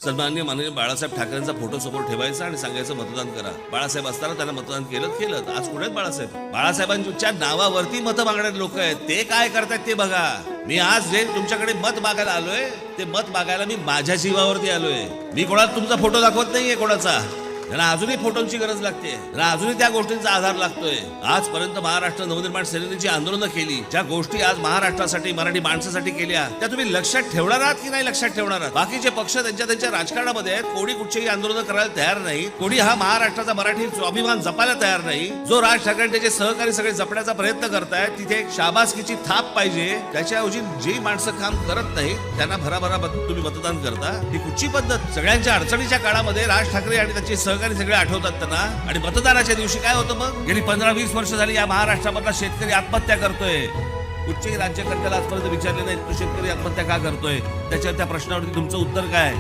सन्माननीय माननीय बाळासाहेब ठाकरेंचा फोटो समोर ठेवायचा आणि सांगायचं मतदान करा. बाळासाहेब असताना त्यांना मतदान केलं. आज कुठे आहेत बाळासाहेब? बाळासाहेबांच्या नावावरती मतं मागणारे लोक आहेत, ते काय करतात ते बघा. मी आज जे तुमच्याकडे मत मागायला आलोय, ते मत मागायला मी माझ्या जीवावरती आलोय. मी कोणाला तुमचा फोटो दाखवत नाहीये कोणाचा. त्यांना अजूनही फोटोंची गरज लागते, त्यांना अजूनही त्या गोष्टींचा आधार लागतोय. आजपर्यंत महाराष्ट्र नवनिर्माण सेनेने जी आंदोलनं केली, ज्या गोष्टी आज महाराष्ट्रासाठी मराठी माणसासाठी केल्या, त्या तुम्ही लक्षात ठेवणार आहात की नाही लक्षात ठेवणार आहात? बाकीचे पक्ष त्यांच्या राजकारणामध्ये आहेत. कोणी कुठचेही आंदोलन करायला तयार नाही, कोणी हा महाराष्ट्राचा मराठी स्वाभिमान जपायला तयार नाही. जो राज ठाकरे त्याचे सहकारी सगळे जपण्याचा प्रयत्न करतायत, तिथे एक शाबासकीची थाप पाहिजे. त्याच्याऐवजी जी माणसं काम करत नाही त्यांना भराभरा तुम्ही मतदान करता, ही कुठची पद्धत? सगळ्यांच्या अडचणीच्या काळामध्ये राज ठाकरे आणि त्याचे सहकारी सगळे आठवतात त्यांना. आणि मतदानाच्या दिवशी काय होतं मग? गेली 15-20 वर्ष झाली या महाराष्ट्रामधला शेतकरी आत्महत्या करतोय. कुठच्याही राज्यकर्त्याला आजपर्यंत विचारले नाही तो शेतकरी आत्महत्या का करतोय, त्या प्रश्नावरती तुमचं उत्तर काय?